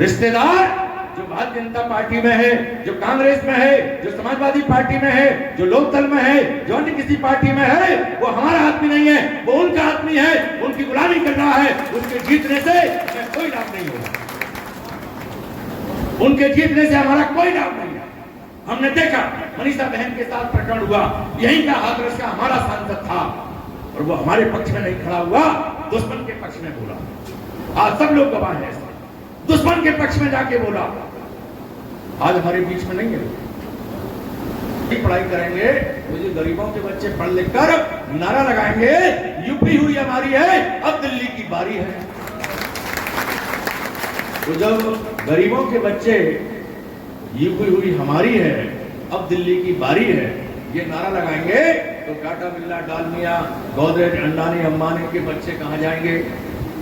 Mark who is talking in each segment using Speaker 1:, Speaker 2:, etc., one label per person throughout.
Speaker 1: रिश्तेदार जो भारतीय जनता पार्टी में है, जो कांग्रेस में है, जो समाजवादी पार्टी में है, जो लोकदल में है, जो अन्य किसी पार्टी में है, वो हमारा आदमी नहीं है, वो उनका आदमी है, उनकी गुलामी कर रहा है। उसके जीतने से हमें कोई लाभ नहीं होगा, उनके जीतने से हमारा कोई लाभ नहीं है। हमने देखा मनीषा बहन के साथ प्रकरण हुआ, यहीं का हाथरस का हमारा सांसद था और वो हमारे पक्ष में नहीं खड़ा हुआ, दुश्मन के पक्ष में बोला। आज सब लोग गवाह हैं, दुश्मन के पक्ष में जाके बोला। आज हमारे बीच में नहीं है। पढ़ाई करेंगे, वो जो गरीबों के बच्चे पढ़ लिख कर नारा लगाएंगे, यूपी हुई हमारी है, अब दिल्ली की बारी है। तो जब गरीबों के बच्चे यूपी हुई हमारी है, अब दिल्ली की बारी है, ये नारा लगाएंगे, तो टाटा, बिरला, डालमिया, गोदरेज, अंडानी, अंबानी के बच्चे कहां जाएंगे?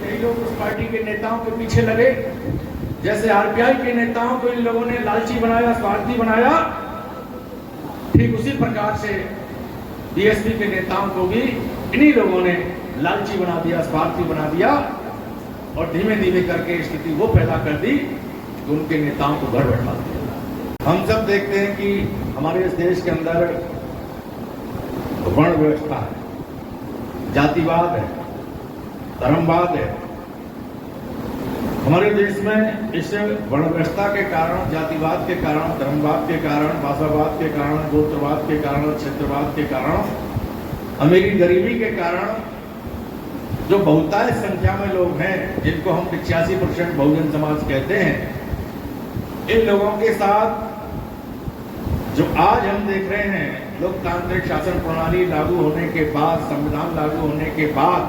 Speaker 1: यही लोग उस पार्टी के नेताओं के पीछे लगे। जैसे आरपीआई के नेताओं को इन लोगों ने लालची बनाया, स्वार्थी बनाया, ठीक उसी प्रकार से बीएसपी के नेताओं को भी इन्हीं लोगों ने लालची बना दिया, स्वार्थी बना दिया और धीमे धीमे करके स्थिति वो पैदा कर दी कि उनके नेताओं को घर बैठा दिया। हम सब देखते हैं कि हमारे इस देश के अंदर वर्ण व्यवस्था है, जातिवाद है, धर्मवाद है। हमारे देश में इस वर्ण व्यवस्था के कारण, जातिवाद के कारण, धर्मवाद के कारण, भाषावाद के कारण, गोत्रवाद के कारण, क्षेत्रवाद के कारण, अमीरी गरीबी के कारण जो बहुतायत संख्या में लोग हैं, जिनको हम 85% बहुजन समाज कहते हैं, इन लोगों के साथ जो आज हम देख रहे हैं, लोकतांत्रिक शासन प्रणाली लागू होने के बाद, संविधान लागू होने के बाद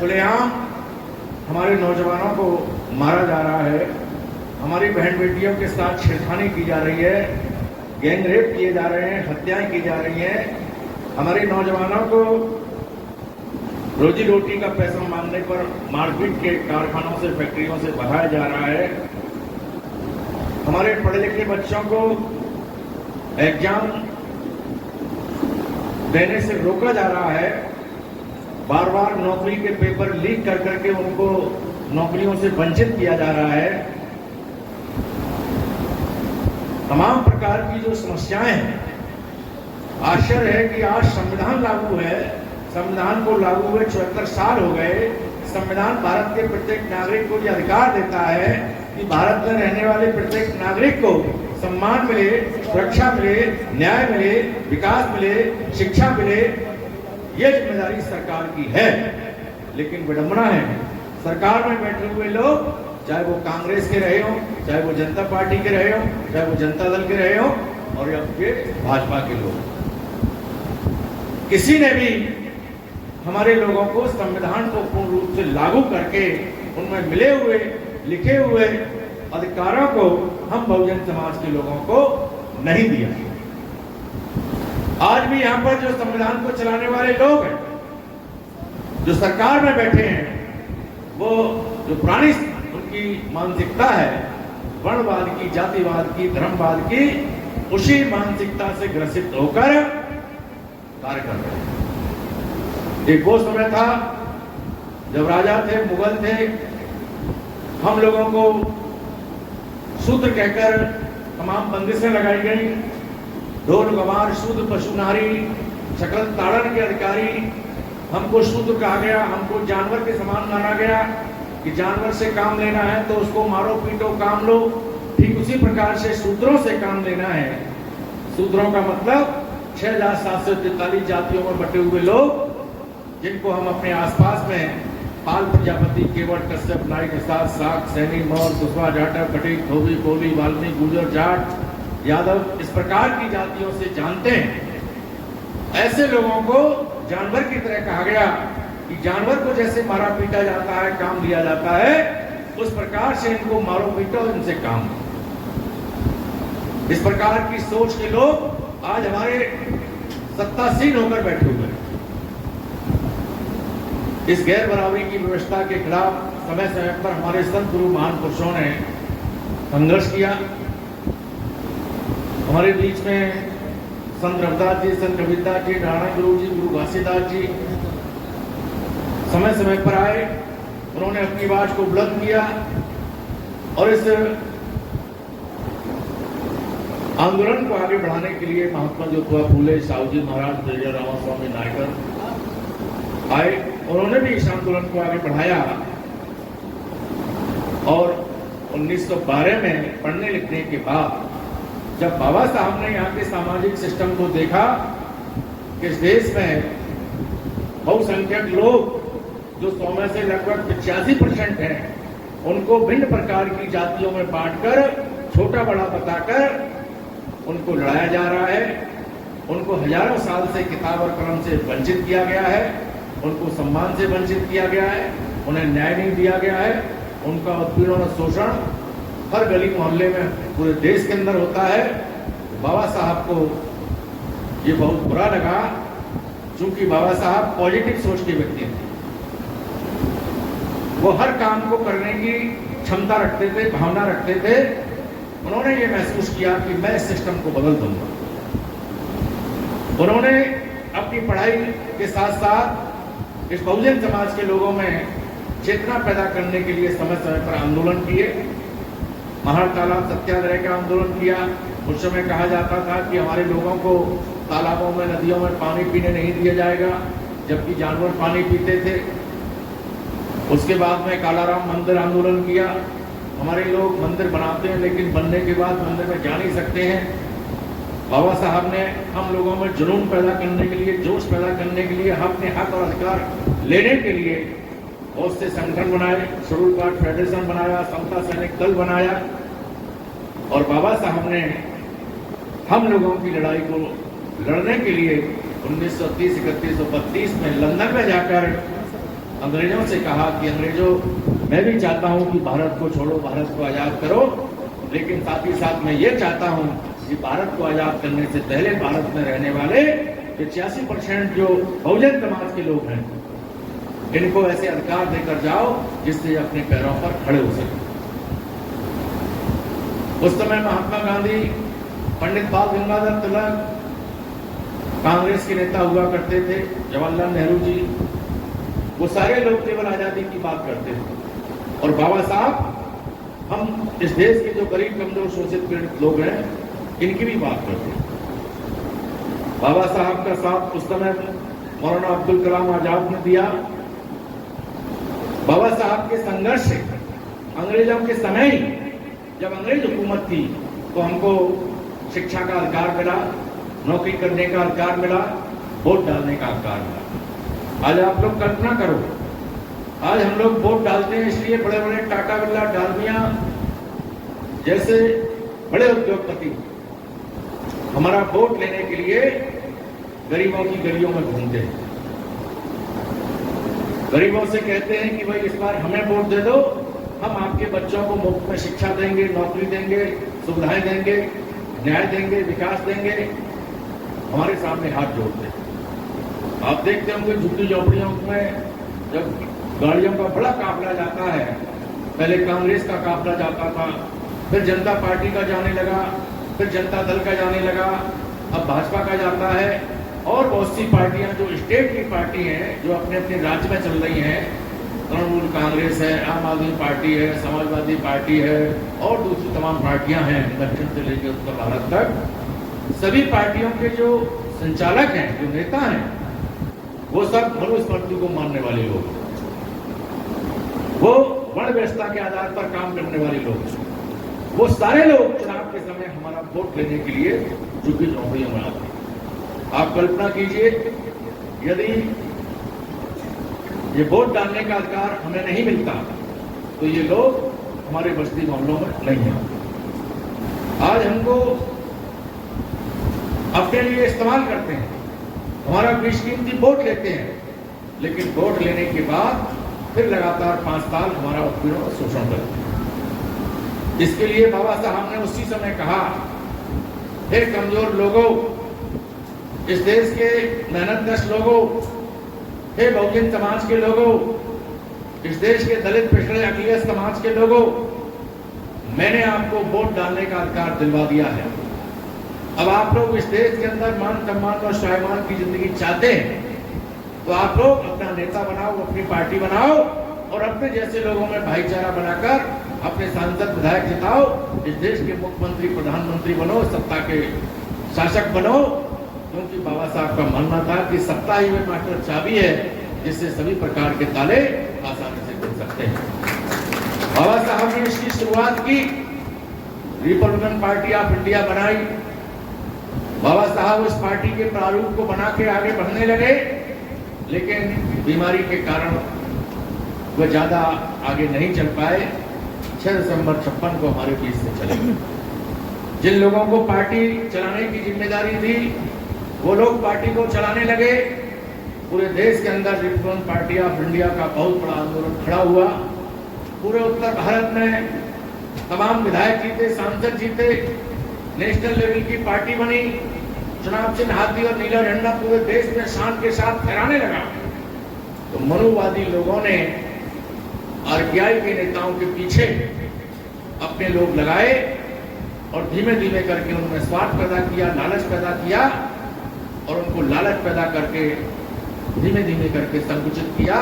Speaker 1: खुलेआम हमारे नौजवानों को मारा जा रहा है, हमारी बहन बेटियों के साथ छेड़खानी की जा रही है, गैंग रेप किए जा रहे हैं, हत्याएं की जा रही हैं, हमारे नौजवानों को रोजी रोटी का पैसा मांगने पर मारपीट के कारखानों से, फैक्ट्रियों से भगाया जा रहा है, हमारे पढ़े लिखे बच्चों को एग्जाम देने से रोका जा रहा है, बार बार नौकरी के पेपर लीक कर करके उनको नौकरियों से वंचित किया जा रहा है। तमाम प्रकार की जो समस्याएं हैं, आश्चर्य है कि आज संविधान लागू है, संविधान को लागू हुए 74 साल हो गए। संविधान भारत के प्रत्येक नागरिक को यह अधिकार देता है कि भारत में रहने वाले प्रत्येक नागरिक को सम्मान मिले, सुरक्षा मिले, न्याय मिले, विकास मिले, शिक्षा मिले। यह जिम्मेदारी सरकार की है। लेकिन विडंबना है, सरकार में बैठे हुए लोग, चाहे वो कांग्रेस के रहे हो, चाहे वो जनता पार्टी के रहे हो, चाहे वो जनता दल के रहे हो, और अब ये भाजपा के लोग, किसी ने भी हमारे लोगों को संविधान को पूर्ण रूप से लागू करके उनमें मिले हुए, लिखे हुए अधिकारों को हम बहुजन समाज के लोगों को नहीं दिया। आज भी यहाँ पर जो संविधान को चलाने वाले लोग हैं, जो सरकार में बैठे हैं, वो जो पुरानी उनकी मानसिकता है, वर्णवाद की, जातिवाद की, धर्मवाद की, उसी मानसिकता से ग्रसित होकर कार्य कर रहे हैं। एक वो समय था जब राजा थे, मुगल थे, हम लोगों को शूद्र कहकर तमाम बंदिशें लगाई गई। ढोल गवार, शूद्र, पशु नारी, शकल ताड़न के अधिकारी, हमको शूद्र कहा गया, हमको जानवर के समान माना गया कि जानवर से काम लेना है तो उसको मारो पीटो काम लो। ठीक उसी प्रकार से शूद्रों से काम लेना है। शूद्रों का मतलब 6,743 जातियों में बटे हुए लोग, जिनको हम अपने आसपास में पाल, प्रजापति, केवट, कश्यप, नायक, निषाद, शाक, सैनी, मौर्य, कुशवाहा, जाटव, पटेल, धोबी, कोली, वाल्मीकि, गुर्जर, जाट, यादव, इस प्रकार की जातियों से जानते हैं। ऐसे लोगों को जानवर की तरह कहा गया कि जानवर को जैसे मारा पीटा जाता है, काम दिया जाता है, उस प्रकार से इनको मारो पीटो, इनसे काम। इस प्रकार की सोच के लोग आज हमारे सत्तासीन होकर बैठे हुए हैं। इस गैर बराबरी की व्यवस्था के खिलाफ समय समय पर हमारे संत गुरु महान पुरुषों ने संघर्ष किया। हमारे बीच में संत रविदास जी, संत कबीरदास जी, नारायण गुरु जी, गुरु घासीदास जी समय समय पर आए, उन्होंने अपनी आवाज को बुलंद किया। और इस आंदोलन को आगे बढ़ाने के लिए महात्मा ज्योतिबा फूले, साहूजी महाराज, तेजा रामास्वामी नायकर आए। उन्होंने भी इस आंदोलन को आगे बढ़ाया और 1912 में पढ़ने लिखने के बाद जब बाबा साहब ने यहाँ के सामाजिक सिस्टम को देखा कि इस देश में बहुसंख्यक लोग जो 100 में से लगभग 85% हैं, उनको भिन्न प्रकार की जातियों में बांटकर छोटा बड़ा बताकर उनको लड़ाया जा रहा है, उनको हजारों साल से किताब और कलम से वंचित किया गया है, उनको सम्मान से वंचित किया गया है, उन्हें न्याय नहीं दिया गया है, उनका उत्पीड़न और शोषण हर गली मोहल्ले में पूरे देश के अंदर होता है। बाबा साहब को ये बहुत बुरा लगा, क्योंकि बाबा साहब पॉजिटिव सोच के व्यक्ति थे। वो हर काम को करने की क्षमता रखते थे, भावना रखते थे। उन्होंने ये महसूस किया कि मैं इस सिस्टम को बदल दूंगा। उन्होंने अपनी पढ़ाई के साथ साथ इस बहुजन समाज के लोगों में चेतना पैदा करने के लिए समय समय पर आंदोलन किए। महार तालाब सत्याग्रह का आंदोलन किया। उस समय कहा जाता था कि हमारे लोगों को तालाबों में, नदियों में पानी पीने नहीं दिया जाएगा, जबकि जानवर पानी पीते थे। उसके बाद में कालाराम मंदिर आंदोलन किया। हमारे लोग मंदिर बनाते हैं लेकिन बनने के बाद मंदिर में जा नहीं सकते हैं। बाबा साहब ने हम लोगों में जुनून पैदा करने के लिए, जोश पैदा करने के लिए, अपने हक और अधिकार लेने के लिए बहुत से संगठन बनाए, शेड्यूल कास्ट फेडरेशन बनाया, समता सैनिक दल बनाया। और बाबा साहब ने हम लोगों की लड़ाई को लड़ने के लिए 1930-31-32 में लंदन में जाकर अंग्रेजों से कहा कि अंग्रेजों, मैं भी चाहता हूं कि भारत को छोड़ो, भारत को आजाद करो, लेकिन साथ ही साथ मैं ये चाहता हूं कि भारत को आजाद करने से पहले भारत में रहने वाले 85% जो बहुजन समाज के लोग हैं, इनको ऐसे अधिकार देकर जाओ जिससे अपने पैरों पर खड़े हो सके। उस समय महात्मा गांधी, पंडित बाल गंगाधर तिलक कांग्रेस के नेता हुआ करते थे, जवाहरलाल नेहरू जी, वो सारे लोग केवल आजादी की बात करते थे। और बाबा साहब हम इस देश के जो गरीब, कमजोर, शोषित, पीड़ित लोग हैं, इनकी भी बात करते हैं। बाबा साहब का साथ उस समय मौलाना अब्दुल कलाम आजाद ने दिया। बाबा साहब के संघर्ष से अंग्रेजों के समय ही, जब अंग्रेज हुकूमत थी, तो हमको शिक्षा का अधिकार मिला, नौकरी करने का अधिकार मिला, वोट डालने का अधिकार मिला। आज आप लोग कल्पना करो, आज हम लोग वोट डालते हैं इसलिए बड़े बड़े टाटा, बिरला, डालमिया जैसे बड़े उद्योगपति हमारा वोट लेने के लिए गरीबों की गलियों में घूमते हैं। गरीबों से कहते हैं कि भाई इस बार हमें वोट दे दो, हम आपके बच्चों को मुफ्त में शिक्षा देंगे, नौकरी देंगे, सुविधाएं देंगे, न्याय देंगे, विकास देंगे। हमारे सामने हाथ जोड़ते हैं। आप देखते होंगे झुग्गी झोपड़ियों में जब गाड़ियों का बड़ा काफिला जाता है, पहले कांग्रेस का काफिला जाता था, फिर जनता पार्टी का जाने लगा, फिर जनता दल का जाने लगा, अब भाजपा का जाता है, और बहुत सी पार्टियां जो स्टेट की पार्टी हैं, जो अपने अपने राज्य में चल रही हैं, तृणमूल कांग्रेस है, आम आदमी पार्टी है, समाजवादी पार्टी है, और दूसरी तमाम पार्टियां हैं, दक्षिण से लेकर उत्तर भारत तक। सभी पार्टियों के जो संचालक हैं, जो नेता हैं, वो सब मनुस्मृति को मानने वाले लोग, वो वर्ण व्यवस्था के आधार पर काम करने वाले लोग, वो सारे लोग चुनाव के समय हमारा वोट लेने के लिए झुग्गी झोपड़ियों में आते हैं। आप कल्पना कीजिए, यदि ये वोट डालने का अधिकार हमें नहीं मिलता तो ये लोग हमारे बस्ती मोहल्लों में नहीं आते। आज हमको अपने लिए इस्तेमाल करते हैं, हमारा बेशकीमती वोट लेते हैं, लेकिन वोट लेने के बाद फिर लगातार 5 साल हमारा उत्पीड़न और शोषण करते हैं। इसके लिए बाबा साहब ने उसी समय कहा, फिर कमजोर लोगों, इस देश के मेहनतकश लोगों, हे बहुजन समाज के लोगों, इस देश के दलित, पिछड़े, अकलियत समाज के लोगों, मैंने आपको वोट डालने का अधिकार दिलवा दिया है। अब आप लोग इस देश के अंदर मान सम्मान और स्वाभिमान की जिंदगी चाहते हैं, तो आप लोग अपना नेता बनाओ, अपनी पार्टी बनाओ, और अपने जैसे लोगों में भाईचारा बनाकर अपने सांसद विधायक जिताओ, इस देश के मुख्यमंत्री प्रधानमंत्री बनो, सत्ता के शासक बनो, क्योंकि बाबा साहब का मानना था कि सत्ता ही में मास्टर चाबी है जिससे सभी प्रकार के ताले आसानी से खुल सकते हैं। बाबा साहब ने इसकी शुरुआत की, रिपब्लिकन पार्टी ऑफ इंडिया बनाई। बाबा साहब उस पार्टी के प्रारूप को बना के आगे बढ़ने लगे, लेकिन बीमारी के कारण वह ज्यादा आगे नहीं चल पाए। 6 दिसंबर 56 को हमारे बीच से चले गए। जिन लोगों को पार्टी चलाने की जिम्मेदारी थी वो लोग पार्टी को चलाने लगे। पूरे देश के अंदर रिपब्लिकन पार्टी ऑफ इंडिया का बहुत बड़ा आंदोलन खड़ा हुआ। पूरे उत्तर भारत में तमाम विधायक जीते, सांसद जीते, नेशनल लेवल की पार्टी बनी। चुनाव चिन्ह हाथी और नीला झंडा पूरे देश में शान के साथ फहराने लगा। तो मनुवादी लोगों ने आरपीआई के नेताओं के पीछे अपने लोग लगाए और धीमे धीमे करके उनमें स्वार्थ पैदा किया, लालच पैदा किया और उनको लालच पैदा करके धीमे धीमे करके संकुचित किया।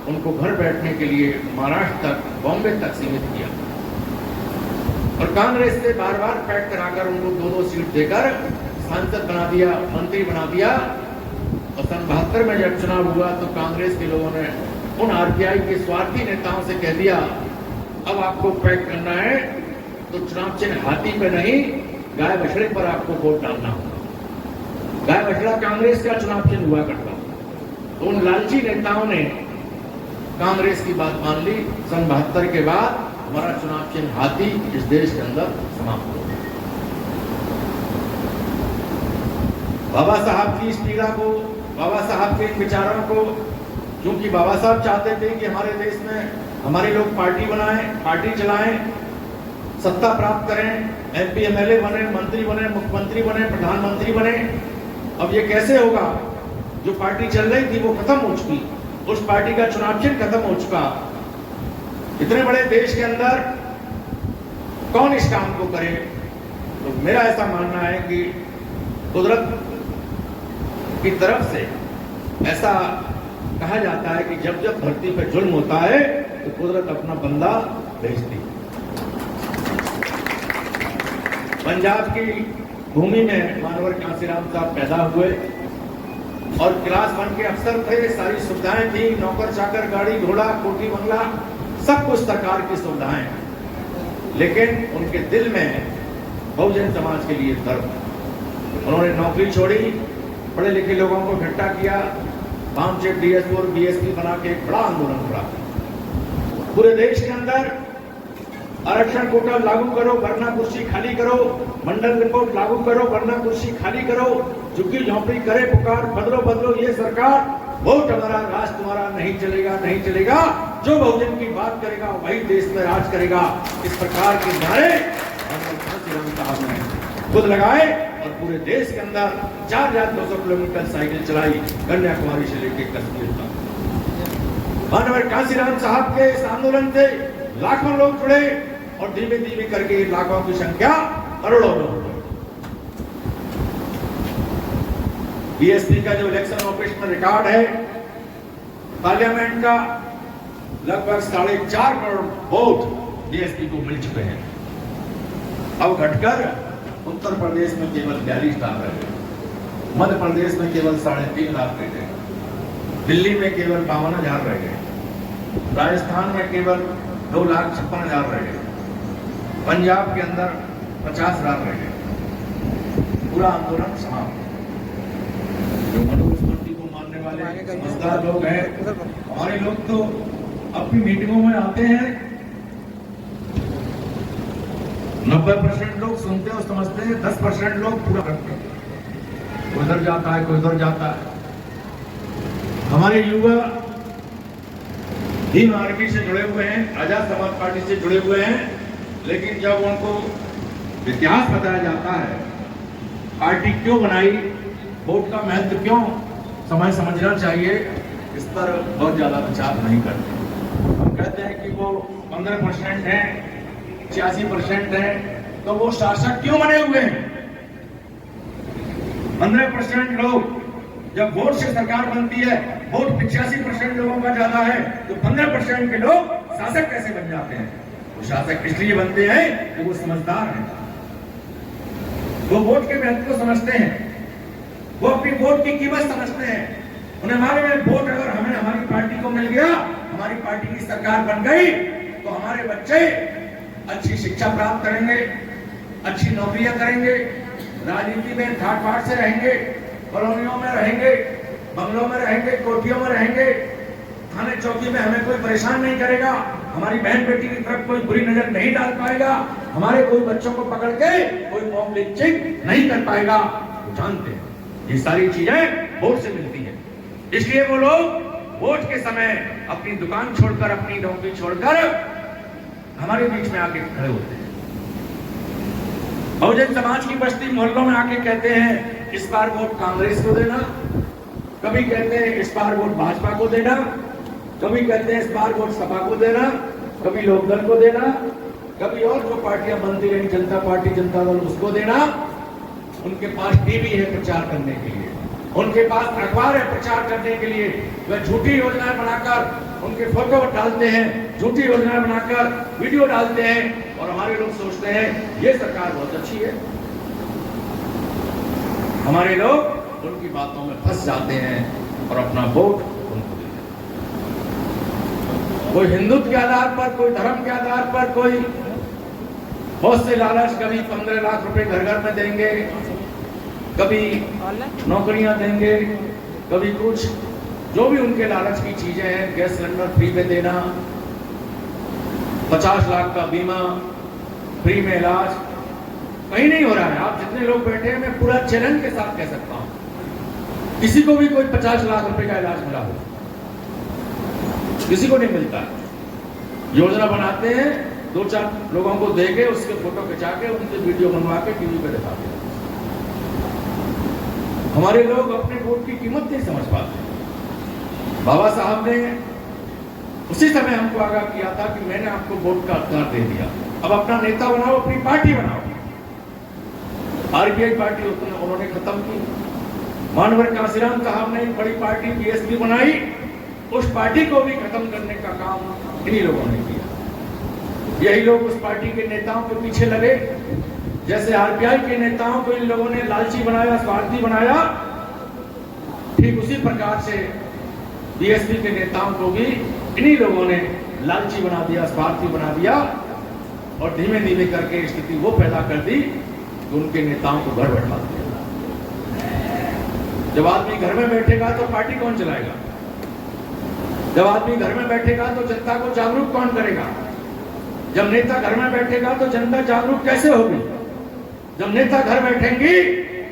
Speaker 1: उनको घर बैठने के लिए महाराष्ट्र तक, बॉम्बे तक सीमित किया और कांग्रेस से बार बार पैक्ट कराकर उनको 2-2 सीट देकर सांसद बना दिया, मंत्री बना दिया। और सन 72 में जब चुनाव हुआ तो कांग्रेस के लोगों ने उन आरपीआई के स्वार्थी नेताओं से कह दिया, अब आपको पैक्ट करना है तो चुनाव चिन्ह हाथी पे नहीं, गाय बछड़े पर आपको वोट डालना होगा। गाय बछड़ा कांग्रेस का चुनाव चिन्ह हुआ करता। तो उन लालची नेताओं ने कांग्रेस की बात मान ली। सन 72 के बाद हमारा चुनाव चिन्ह हाथी इस देश के अंदर समाप्त हो गया। बाबा साहब की इस पीड़ा को, बाबा साहब के इन विचारों को, क्योंकि बाबा साहब चाहते थे कि हमारे देश में हमारे लोग पार्टी बनाएं, पार्टी चलाएं, सत्ता प्राप्त करें, एमपी एमएलए बने, मंत्री बने, मुख्यमंत्री बने, प्रधानमंत्री बने। अब ये कैसे होगा? जो पार्टी चल रही थी वो खत्म हो चुकी, उस पार्टी का चुनाव चिन्ह खत्म हो चुका। इतने बड़े देश के अंदर कौन इस काम को करे? तो मेरा ऐसा मानना है कि कुदरत की तरफ से ऐसा कहा जाता है कि जब जब धरती पर जुल्म होता है तो कुदरत अपना बंदा भेजती। पंजाब की भूमि में मानवर कांसीराम साहब पैदा हुए और क्लास 1 के अफसर थे, सारी सुविधाएं थी, नौकर चाकर, गाड़ी घोड़ा, कोठी बंगला, सब कुछ सरकार की सुविधाएं। लेकिन उनके दिल में बहुजन समाज के लिए दर्द। उन्होंने नौकरी छोड़ी, पढ़े लिखे लोगों को इकट्ठा किया, वामचेट डीएसपी और बीएसपी बना के एक बड़ा आंदोलन करा। पूरे देश के अंदर आरक्षण कोटा लागू करो वरना कुर्सी खाली करो, मंडल रिपोर्ट लागू करो वरना कुर्सी खाली करो, झुग्गी झोंपड़ी करे पुकार, बदलो बदलो ये सरकार, वोट हमारा, राज तुम्हारा, नहीं चलेगा नहीं चलेगा, जो बहुजन की बात करेगा वही देश में राज करेगा। इस प्रकार के नारे साहब ने खुद लगाए और पूरे देश के अंदर 4200 किलोमीटर साइकिल चलाई, कन्याकुमारी से लेकर कश्मीर तक। मानवर कांसीराम साहब के इस आंदोलन से लाखों लोग जुड़े और धीमे धीमे करके लाखों की संख्या करोड़ों में हो गई। बीएसपी का जो इलेक्शन ऑपरेशनल रिकॉर्ड है, पार्लियामेंट का लगभग 4.5 करोड़ वोट बीएसपी को मिल चुके हैं। अब घटकर उत्तर प्रदेश में केवल 42 लाख रह गए, मध्य प्रदेश में केवल 3.5 लाख रह गए, दिल्ली में केवल 52,000 रह गए, राजस्थान में केवल 2,56,000 रह गए, पंजाब के अंदर 50,000 रह गए। पूरा आंदोलन समाप्त। जो मनुस्मृति को मानने वाले समझदार लोग हैं, हमारे लोग तो अपनी मीटिंगों में आते हैं, 90% लोग सुनते और समझते हैं, 10% लोग पूरा करते हैं। कोई उधर जाता है, कोई उधर जाता है। हमारे युवा भीम आर्मी से जुड़े हुए हैं, आजाद समाज पार्टी से जुड़े हुए हैं, लेकिन जब उनको इतिहास बताया जाता है, पार्टी क्यों बनाई, वोट का महत्व क्यों समझना चाहिए, इस पर बहुत ज्यादा विचार नहीं करते। हम कहते हैं कि वो 15% है, 86% है, तो वो शासक क्यों बने हुए हैं? 15% लोग जब वोट से सरकार बनती है, वोट 85% लोगों का ज्यादा है, तो 15% के लोग शासक कैसे बन जाते हैं? वो शासक इसलिए बनते हैं कि वो समझदार हैं, वो वोट के महत्व को समझते हैं, वो अपनी वोट की कीमत समझते हैं। उन्हें मालूम है वोट अगर हमें हमारी पार्टी को मिल गया, हमारी पार्टी की सरकार बन गई, तो हमारे बच्चे अच्छी शिक्षा प्राप्त करेंगे, अच्छी नौकरियां करेंगे, राजनीति में ठाट बाट से रहेंगे, कॉलोनियों में रहेंगे, बंगलों में रहेंगे, कोठियों में रहेंगे, थाने चौकी में हमें कोई परेशान नहीं करेगा, हमारी बहन बेटी की तरफ कोई बुरी नजर नहीं डाल पाएगा, हमारे कोई बच्चों को पकड़ के कोई मॉब लिंचिंग नहीं कर पाएगा। वो जानते हैं ये सारी चीजें वोट से मिलती है, इसलिए वो लोग वोट के समय अपनी दुकान छोड़कर, अपनी नौकरी छोड़कर हमारे बीच में आके खड़े होते हैं। बहुजन समाज की बस्ती मोहल्लों में आके कहते हैं इस बार वोट कांग्रेस को देना, कभी कहते हैं इस बार वोट भाजपा को देना, कभी कहते हैं इस बार वोट सपा को देना, कभी लोकदल को देना, कभी और जो पार्टियां बनती रही, जनता पार्टी, जनता दल, उसको देना। उनके पास टीवी है प्रचार करने के लिए, उनके पास अखबार है प्रचार करने के लिए। वह झूठी योजनाएं बनाकर उनके फोटो डालते हैं, झूठी योजनाएं बनाकर वीडियो डालते हैं, और हमारे लोग सोचते हैं ये सरकार बहुत अच्छी है। हमारे लोग उनकी बातों में फंस जाते हैं और अपना वोट उनको देते हैं। कोई हिंदुत्व के आधार पर, कोई धर्म के आधार पर, कोई बहुत से लालच, कभी 15 लाख रुपए घर घर में देंगे, कभी नौकरियां देंगे, कभी कुछ, जो भी उनके लालच की चीजें हैं, गैस सिलेंडर फ्री में देना, 50 लाख का बीमा, फ्री में इलाज, कहीं नहीं हो रहा है। आप जितने लोग बैठे हैं, मैं पूरा चैलेंज के साथ कह सकता हूं, किसी को भी कोई 50 लाख रुपए का इलाज मिला हो, किसी को नहीं मिलता। योजना बनाते हैं, 2-4 लोगों को देके उसके फोटो खिंचा के उनसे वीडियो बनवा के टीवी पे दिखाते हैं। हमारे लोग अपने वोट की कीमत नहीं समझ पाते। बाबा साहब ने उसी समय हमको आगाह किया था कि मैंने आपको वोट का अधिकार दे दिया, अब अपना नेता बनाओ, अपनी पार्टी बनाओ। आरपीआई पार्टी उन्होंने खत्म की, मानवर कांसीराम साहब ने बड़ी पार्टी बीएसपी बनाई, उस पार्टी को भी खत्म करने का काम इन्हीं लोगों ने किया। यही लोग उस पार्टी के नेताओं के पीछे लगे, जैसे आरपीआई के नेताओं को इन लोगों ने लालची बनाया, स्वार्थी बनाया, ठीक उसी प्रकार से बीएसपी के नेताओं को भी इन्हीं लोगों ने लालची बना दिया, स्वार्थी बना दिया, और धीमे धीमे करके स्थिति वो पैदा कर दी कि उनके नेताओं को घर बैठा दिया। जब आदमी घर में बैठेगा तो पार्टी कौन चलाएगा? जब आदमी घर में बैठेगा तो जनता को जागरूक कौन करेगा? जब नेता घर में बैठेगा तो जनता जागरूक कैसे होगी? जब नेता घर बैठेंगी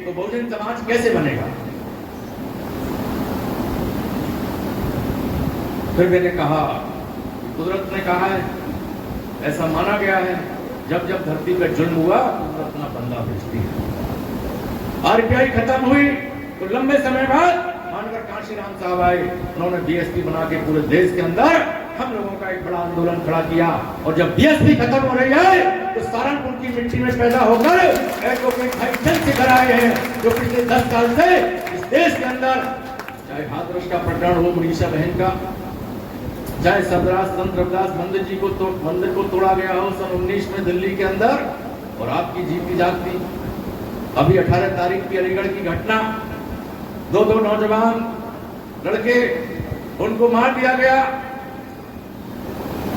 Speaker 1: तो बहुजन समाज कैसे बनेगा? फिर मैंने कहा, कुदरत ने कहा है, ऐसा माना गया है, जब जब धरती पर जुल्म हुआ कुदरत अपना बंदा भेजती है। आरपीआई खत्म हुई तो लंबे समय बाद मानवर कांशीराम साहब आए, उन्होंने बीएसपी बना के पूरे देश के अंदर हम लोगों का एक बड़ा आंदोलन खड़ा किया, और जब बीएसपी खत्म हो रही है तो सहारनपुर की मिट्टी में पैदा होकर एडवोकेट भाई चंद्रशेखर आए हैं, जो पिछले 10 साल से इस देश के अंदर, चाहे हाथरस का प्रकरण हो मनीषा बहन का, चाहे सदराज संत रविदास मंदिर जी को मंदिर को तोड़ा गया हो सन 19 में दिल्ली के अंदर, और आपकी जीती जागती अभी 18 तारीख की अलीगढ़ की घटना, 2 नौजवान लड़के उनको मार दिया गया,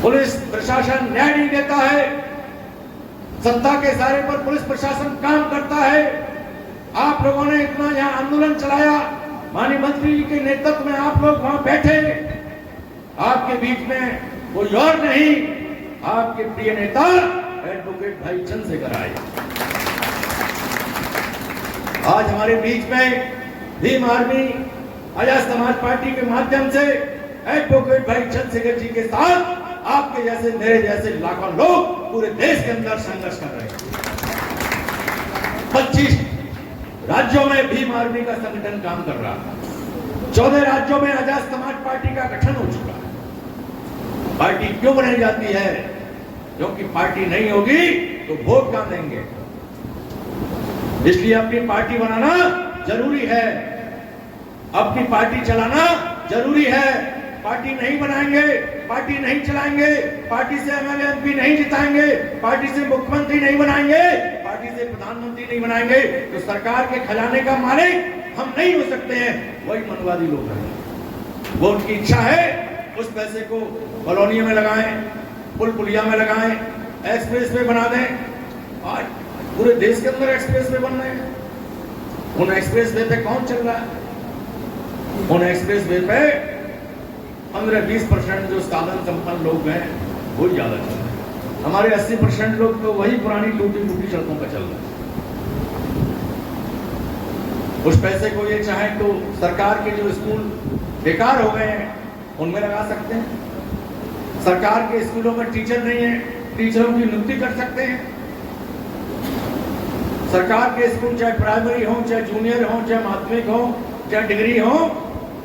Speaker 1: पुलिस प्रशासन न्याय नहीं देता है, सत्ता के इशारे पर पुलिस प्रशासन काम करता है। आप लोगों ने इतना यहाँ आंदोलन चलाया, माननीय मंत्री जी के नेतृत्व में आप लोग वहां बैठे, आपके बीच में कोई और नहीं, आपके प्रिय नेता एडवोकेट भाई चंद्रशेखर आए। आज हमारे बीच में भीम आर्मी आजाद समाज पार्टी के माध्यम से एडवोकेट भाई चंद्रशेखर जी के साथ आपके जैसे, मेरे जैसे लाखों लोग पूरे देश के अंदर संघर्ष कर रहे हैं। 25 राज्यों में भीम आर्मी का संगठन काम कर रहा है, 14 राज्यों में आजाद समाज पार्टी का गठन हो चुका है। पार्टी क्यों बनाई जाती है? क्योंकि पार्टी नहीं होगी तो वोट कहां देंगे, इसलिए अपनी पार्टी बनाना जरूरी है, अपनी पार्टी चलाना जरूरी है। पार्टी नहीं बनाएंगे, पार्टी नहीं चलाएंगे, पार्टी से एमएलए एमपी नहीं जिताएंगे, पार्टी से मुख्यमंत्री नहीं बनाएंगे, पार्टी से प्रधानमंत्री नहीं बनाएंगे, तो सरकार के खजाने का मालिक हम नहीं हो सकते हैं। वही मनवादी लोग हैं। वो उनकी इच्छा है उस पैसे को कॉलोनियों में लगाएं, पुल पुलिया में लगाएं, एक्सप्रेस वे बना दें। आज पूरे देश के अंदर एक्सप्रेस वे बन रहे हैं। उन एक्सप्रेस वे पे कौन चल रहा है? उन एक्सप्रेस वे पे 15-20% जो साधन संपन्न लोग हैं वो ज्यादा चल रहे हैं। हमारे 80% लोग तो वही पुरानी टूटी फूटी सड़कों पर चल रहे हैं। उस पैसे को ये चाहे तो सरकार के जो स्कूल बेकार हो गए हैं उनमें लगा सकते हैं। सरकार के स्कूलों में टीचर नहीं है, टीचरों की नियुक्ति कर सकते हैं। सरकार के स्कूल चाहे प्राइमरी हो, चाहे जूनियर हो, चाहे माध्यमिक हो, चाहे डिग्री हो,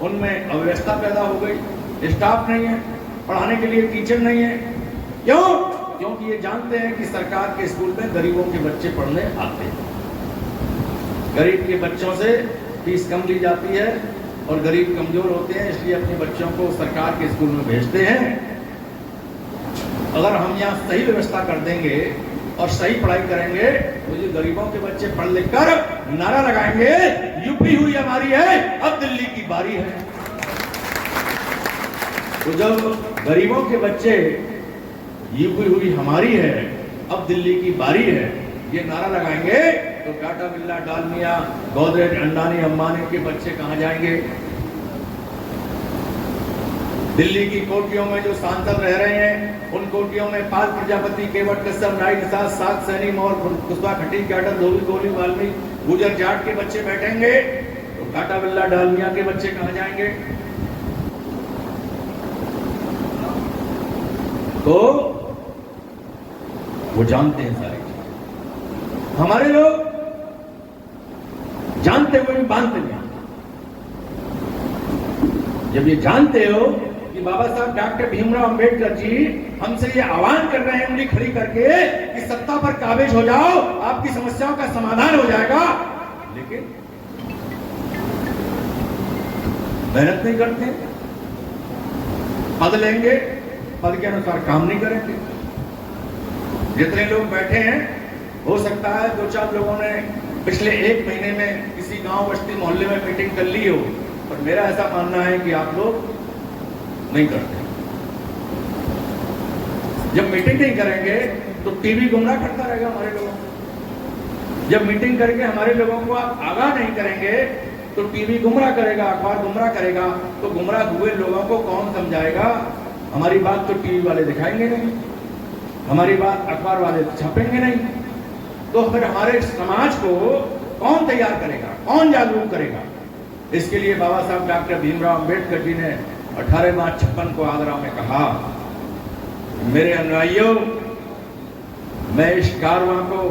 Speaker 1: उनमें अव्यवस्था पैदा हो गई। स्टाफ नहीं है, पढ़ाने के लिए टीचर नहीं है। क्यों? क्योंकि ये जानते हैं कि सरकार के स्कूल में गरीबों के बच्चे पढ़ने आते हैं। गरीब के बच्चों से फीस कम ली जाती है और गरीब कमजोर होते हैं, इसलिए अपने बच्चों को सरकार के स्कूल में भेजते हैं। अगर हम यहाँ सही व्यवस्था कर देंगे और सही पढ़ाई करेंगे तो ये गरीबों के बच्चे पढ़ लिख कर नारा लगाएंगे, यूपी हुई हमारी है, अब दिल्ली की बारी है। तो जब गरीबों के बच्चे यूपी हुई हमारी है, अब दिल्ली की बारी है, ये नारा लगाएंगे तो टाटा, बिरला, डालमिया, गोदरेज, अंडानी, अंबानी के बच्चे कहां जाएंगे? दिल्ली की कोठियों में जो सांसद रह रहे हैं, उन कोठियों में पाल प्रजापति, केवट कश्यप, नाई निषाद, सात सैनी, मौर्य, कुशवाहा, खटीक, जाटव, धोबी, कोहली, वाल्मीकि, गुजर, जाट के बच्चे बैठेंगे तो टाटा, बिरला, डालमिया के बच्चे कहां जाएंगे? तो वो जानते हैं सारी चीज। हमारे लोग जानते हुए भी मानते नहीं। जब ये जानते हो कि बाबा साहब डॉक्टर भीमराव अंबेडकर जी हमसे ये आह्वान कर रहे हैं उंगली खड़ी करके कि सत्ता पर काबिज हो जाओ, आपकी समस्याओं का समाधान हो जाएगा, लेकिन मेहनत नहीं करते, पद लेंगे, पद के अनुसार काम नहीं करेंगे। जितने लोग बैठे हैं, हो सकता है 2-4 लोगों ने पिछले 1 महीने में किसी गांव, बस्ती, मोहल्ले में मीटिंग कर ली हो, पर मेरा ऐसा मानना है कि आप लोग नहीं करते। जब मीटिंग नहीं करेंगे तो टीवी गुमराह करता रहेगा हमारे लोगों को। जब मीटिंग करके हमारे लोगों को आप आगाह नहीं करेंगे तो टीवी गुमराह करेगा, अखबार गुमराह करेगा, तो गुमराह हुए लोगों को कौन समझाएगा? हमारी बात तो टीवी वाले दिखाएंगे नहीं, हमारी बात अखबार वाले छापेंगे नहीं, तो फिर हमारे समाज को कौन तैयार करेगा, कौन जागरूक करेगा? इसके लिए बाबा साहब डॉक्टर भीमराव अंबेडकर जी ने 18 मार्च 56 को आगरा में कहा, मेरे अनुयायियों, मैं इस कारवां को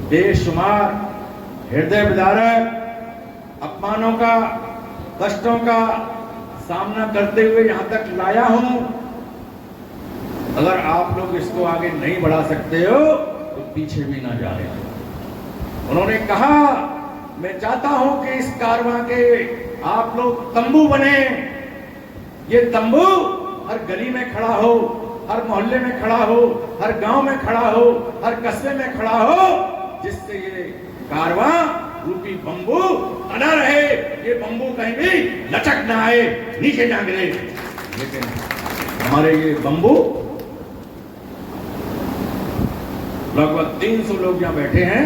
Speaker 1: बेशुमार हृदय विदारक अपमानों का, कष्टों का सामना करते हुए यहां तक लाया हूं। अगर आप लोग इसको आगे नहीं बढ़ा सकते हो तो पीछे भी ना जाने। उन्होंने कहा, मैं चाहता हूं कि इस कारवां के आप लोग तंबू बने। ये तंबू हर गली में खड़ा हो, हर मोहल्ले में खड़ा हो, हर गांव में खड़ा हो, हर कस्बे में खड़ा हो, जिससे ये कारवां रूपी बंबू बना रहे, ये बंबू कहीं भी लचक ना आए, नीचे ना गिरे। लेकिन हमारे ये बंबू, लगभग 300 लोग यहां बैठे हैं।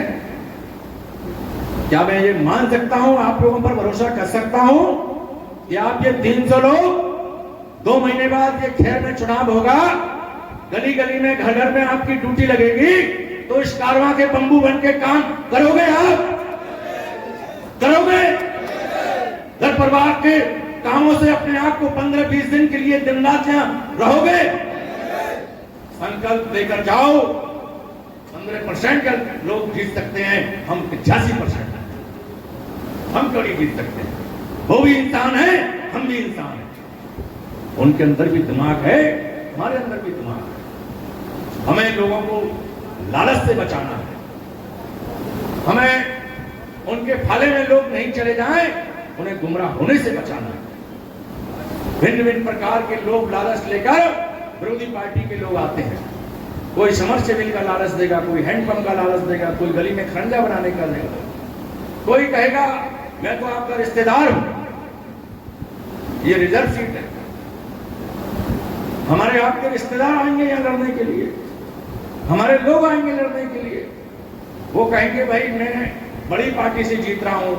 Speaker 1: क्या मैं ये मान सकता हूं, आप लोगों पर भरोसा कर सकता हूं कि आप ये 300 लोग 2 महीने बाद ये खैर में चुनाव होगा, गली गली में, घर घर में आपकी ड्यूटी लगेगी, तो इस कारवां के बंबू बन के काम करोगे? आप करोगे? घर परिवार के कामों से अपने आप को 15-20 दिन के लिए दिन रात यहां रहोगे? संकल्प लेकर जाओ। 15% का लोग जीत सकते हैं, हम 85% हम क्यों नहीं जीत सकते? वो भी इंसान है, हम भी इंसान हैं। उनके अंदर भी दिमाग है, हमारे अंदर भी दिमाग है। हमें लोगों को लालच से बचाना है, हमें उनके फाले में लोग नहीं चले जाएं, उन्हें गुमराह होने से बचाना है। भिन्न भिन्न प्रकार के लोग लालच लेकर विरोधी पार्टी के लोग आते हैं। कोई समरसेबिल का लालच देगा, कोई हैंडपंप का लालच देगा, कोई गली में खरंजा बनाने का देगा, कोई कहेगा मैं तो आपका रिश्तेदार हूं, ये रिजर्व सीट है, हमारे आपके रिश्तेदार आएंगे यहां लड़ने के लिए, हमारे लोग आएंगे लड़ने के लिए। वो कहेंगे भाई मैं बड़ी पार्टी से जीत रहा हूं,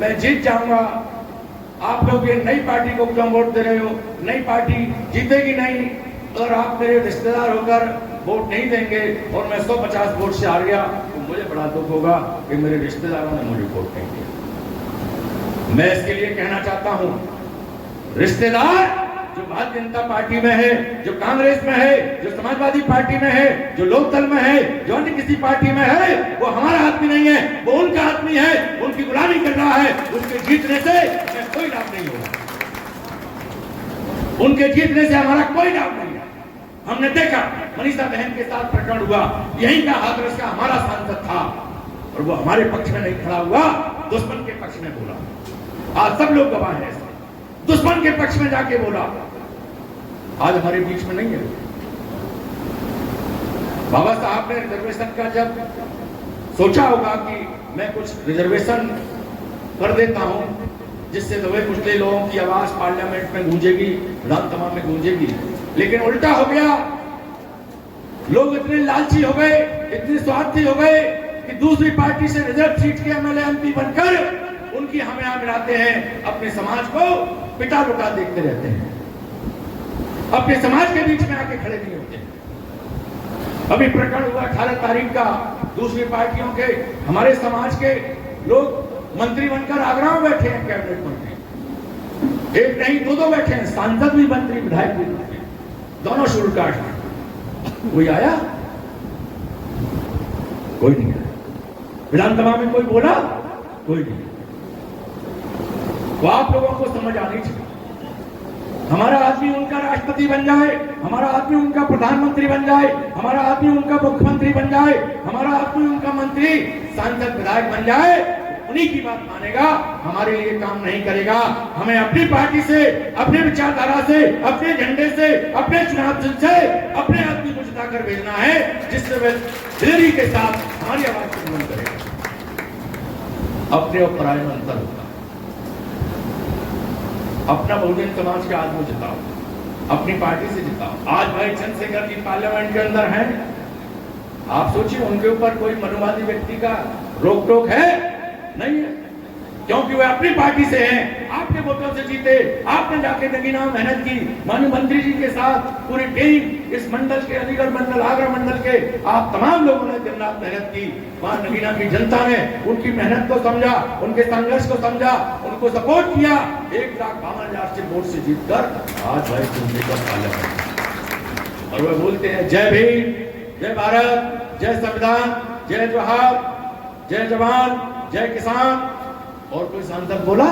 Speaker 1: मैं जीत जाऊंगा, आप लोग ये नई पार्टी को क्यों वोट दे रहे हो, नई पार्टी जीतेगी नहीं और आप मेरे रिश्तेदार होकर वोट नहीं देंगे और मैं 150 वोट से हार गया तो मुझे बड़ा दुख होगा कि मेरे रिश्तेदारों ने मुझे वोट नहीं दिया। मैं इसके लिए कहना चाहता हूं, रिश्तेदार जो भारतीय जनता पार्टी में है, जो कांग्रेस में है, जो समाजवादी पार्टी में है, जो लोकदल में है, जो अन्य किसी पार्टी में है, वो हमारा आदमी नहीं है, वो उनका आदमी है, उनकी गुलामी कर रहा है। उसके जीतने से हमें कोई लाभ नहीं होगा, उनके जीतने से हमारा कोई लाभ नहीं है। हमने देखा मनीषा बहन के साथ प्रकरण हुआ, यही का हाथरस का हमारा सांसद था और वो हमारे पक्ष में नहीं खड़ा हुआ, दुश्मन के पक्ष में बोला। आज सब लोग गवाह हैं, दुश्मन के पक्ष में जाके बोला, आज हमारे बीच में नहीं है। बाबा साहब ने रिजर्वेशन का जब सोचा होगा कि मैं कुछ रिजर्वेशन कर देता हूं जिससे दबे कुचले लोगों की आवाज पार्लियामेंट में गूंजेगी, विधानसभा में गूंजेगी, लेकिन उल्टा हो गया। लोग इतने लालची हो गए, इतने स्वार्थी हो गए कि दूसरी पार्टी से रिजर्व सीट के एमएलए एमपी बनकर उनकी हमें यहाँ मिलाते हैं, अपने समाज को पिटा लुटा देखते रहते हैं, अपने समाज के बीच में आके खड़े नहीं होते। अभी प्रकरण हुआ 18 तारीख का, दूसरी पार्टियों के हमारे समाज के लोग मंत्री बनकर आगरा में बैठे हैं, कैबिनेट मंत्री, एक नहीं दो बैठे हैं, सांसद भी मंत्री, विधायक भी मंत्री, दोनों शुरू काट हैं। कोई आया? कोई नहीं आया। विधानसभा में कोई बोला? कोई नहीं। तो आप लोगों को समझ आनी चाहिए, हमारा आदमी उनका राष्ट्रपति बन जाए, हमारा आदमी उनका प्रधानमंत्री बन जाए, हमारा आदमी उनका मुख्यमंत्री बन जाए, हमारा आदमी उनका मंत्री, सांसद, विधायक बन जाए, उन्हीं की बात मानेगा, हमारे लिए काम नहीं करेगा। हमें अपनी पार्टी से, अपने विचारधारा से, अपने झंडे से, अपने चुनाव चिन्ह से अपने आदमी को जिताकर भेजना है, जिससे वे दिल्ली के साथ हमारी आवाज को बुलंद करेगा। अपने और पराये में अंतर होगा। अपना बहुजन समाज का आदमी जिताओ, अपनी पार्टी से जिताओ। आज भाई चंद्रशेखर जी पार्लियामेंट के अंदर हैं, आप सोचिए उनके ऊपर कोई मनुवादी व्यक्ति का रोक टोक है? नहीं है, क्योंकि वे अपनी पार्टी से हैं, आपके वोटों से जीते, आपने जाके नगीना मेहनत की, माननीय मंत्री जी के साथ पूरी टीम, इस मंडल के, अलीगढ़ मंडल, आगरा मंडल के आप तमाम लोगों ने दिन रात मेहनत की। वहां नगीना की जनता ने उनकी मेहनत को समझा, उनके संघर्ष को समझा, उनको सपोर्ट किया। 1,52,000 से वोट से जीतकर आज भाई चंद्रशेखर पार्लियामेंट, और वे बोलते हैं जय भीम, जय भारत, जय संविधान, जय जोहार, जय जवान, जय किसान। और कोई सांसद बोला?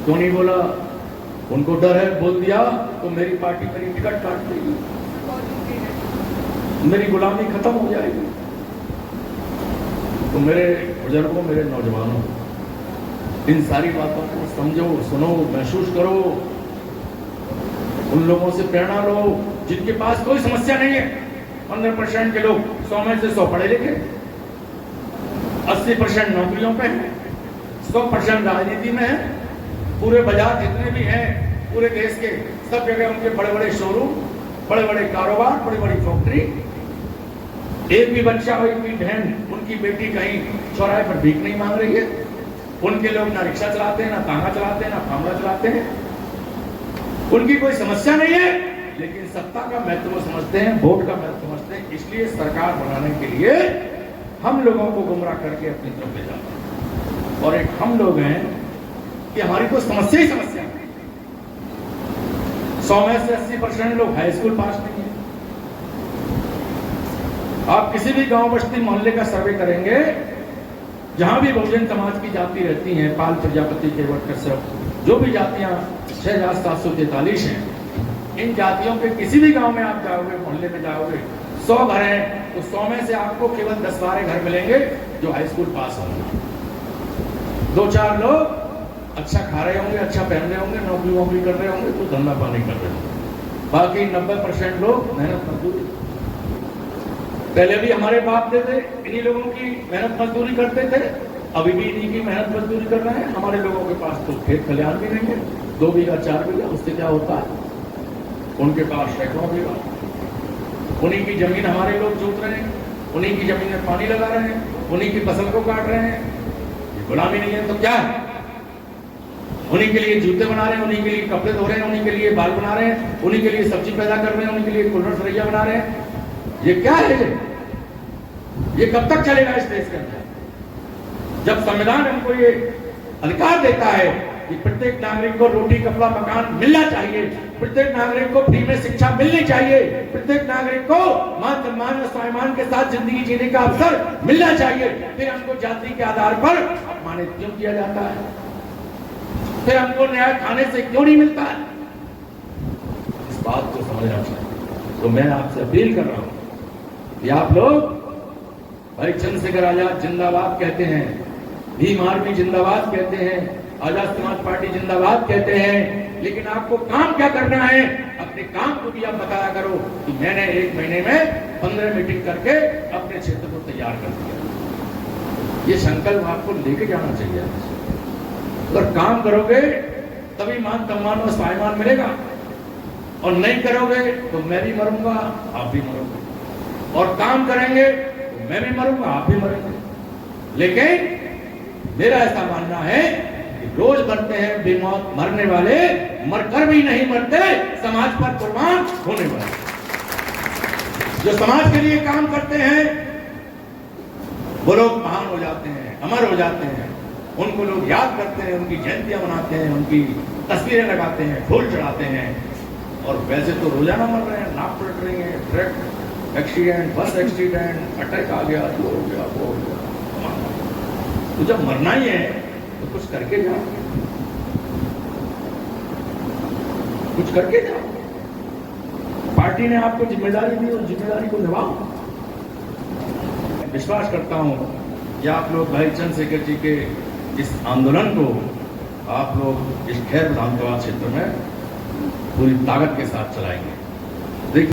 Speaker 1: क्यों नहीं बोला? उनको डर है, बोल दिया तो मेरी पार्टी मेरी टिकट काट देगी, मेरी गुलामी खत्म हो जाएगी। तो मेरे बुजुर्गों, मेरे नौजवानों, इन सारी बातों को समझो, सुनो, महसूस करो, उन लोगों से प्रेरणा लो जिनके पास कोई समस्या नहीं है। 15% के लोग 100 में से 100 पढ़े लिखे, 80% नौकरियों पे है, 100% राजनीति में है। पूरे बाजार जितने भी हैं पूरे देश के, सब जगह उनके बड़े बड़े शोरूम, बड़े बड़े कारोबार, बड़ी बड़ी फैक्ट्री। एक भी बच्चा और एक भी बहन, उनकी बेटी कहीं चौराहे पर भीख नहीं मांग रही है। उनके लोग ना रिक्शा चलाते हैं, ना तांगा चलाते हैं, ना फामला चलाते हैं। उनकी कोई समस्या नहीं है, लेकिन सत्ता का महत्व समझते हैं, वोट का महत्व समझते हैं। इसलिए सरकार बनाने के लिए हम लोगों को गुमराह करके अपनी तरफ ले जाते हैं। और एक हम लोग हैं कि हमारी कोई समस्या ही समस्या नहीं। 100 में से 80% लोग हाई स्कूल पास नहीं है। आप किसी भी गांव, बस्ती, मोहल्ले का सर्वे करेंगे, जहां भी बहुजन समाज की जाति रहती हैं, पाल, प्रजापति, केवट, कश्यप, जो भी जातियां 6743 हैं, इन जातियों के किसी भी गांव में आप जाओगे, मोहल्ले में जाओगे, 100 घर हैं, तो 100 में से आपको केवल 10-12 घर मिलेंगे जो हाई स्कूल पास होंगे। 2-4 लोग अच्छा खा रहे होंगे, अच्छा पहन रहे होंगे, नौकरी वोकरी कर रहे होंगे, तो धंधा पानी कर रहे होंगे। बाकी 90% लोग मेहनत मजदूरी। पहले भी हमारे बाप थे इन्हीं लोगों की मेहनत मजदूरी करते थे, अभी भी इन्हीं की मेहनत मजदूरी कर रहे हैं। हमारे लोगों के पास तो खेत खलिहान भी नहीं है, 2 बीघा 4 बीघा, उससे क्या होता है? उनके पास सैकड़ों बीघा। उन्हीं की जमीन हमारे लोग जोत रहे हैं, उन्हीं की जमीन में पानी लगा रहे हैं, उन्हीं की फसल को काट रहे हैं। ये गुलामी नहीं है तो क्या है? उन्हीं के लिए जूते बना रहे हैं, उन्हीं के लिए कपड़े धो रहे हैं, उन्हीं के लिए बाल बना रहे हैं, उन्हीं के लिए सब्जी पैदा कर रहे हैं, उन्हीं के लिए कुल्हड़ सरैया बना रहे हैं। ये क्या है? ये कब तक चलेगा इस देश के अंदर? जब संविधान हमको ये अधिकार देता है कि प्रत्येक नागरिक को रोटी कपड़ा मकान मिलना चाहिए, प्रत्येक नागरिक को फ्री में शिक्षा मिलनी चाहिए, प्रत्येक नागरिक को मान सम्मान और स्वाभिमान के साथ जिंदगी जीने का अवसर मिलना चाहिए, फिर हमको जाति के आधार पर अपमानित क्यों किया जाता है? फिर हमको न्याय खाने से क्यों नहीं मिलता है? इस बात को समझना चाहिए। तो मैं आपसे अपील कर रहा हूं कि आप लोग भाई चंद्रशेखर आजाद जिंदाबाद कहते हैं, भीम आर्मी जिंदाबाद कहते हैं, आजाद समाज पार्टी जिंदाबाद कहते हैं, लेकिन आपको काम क्या करना है? अपने काम को भी आप बताया करो कि मैंने 1 महीने में 15 मीटिंग करके अपने क्षेत्र को तैयार कर दिया। ये संकल्प आपको लेके जाना चाहिए। अगर काम करोगे तभी मान सम्मान और स्वाभिमान मिलेगा, और नहीं करोगे तो मैं भी मरूंगा, आप भी मरोगे, और काम करेंगे तो मैं भी मरूंगा, आप भी मरेंगे। लेकिन मेरा ऐसा मानना है कि रोज मरते हैं बेमौत मरने वाले, मरकर भी नहीं मरते समाज पर कुर्बान होने वाले। जो समाज के लिए काम करते हैं वो लोग महान हो जाते हैं, अमर हो जाते हैं, उनको लोग याद करते हैं, उनकी जयंतियां मनाते हैं, उनकी तस्वीरें लगाते हैं, फूल चढ़ाते हैं। और वैसे तो रोजाना मर रहे हैं, नाक पलट रही है, truck accident, bus accident, attack आ गया, ये हो गया, वो हो गया। तो जब मरना ही है तो कुछ करके जाओ, कुछ करके जाओ। पार्टी ने आपको जिम्मेदारी दी और जिम्मेदारी को निभाओ। विश्वास करता हूं कि आप लोग भाई चंद्रशेखर जी के इस आंदोलन को आप लोग इस खैर विधानसभा क्षेत्र में पूरी ताकत के साथ चलाएंगे।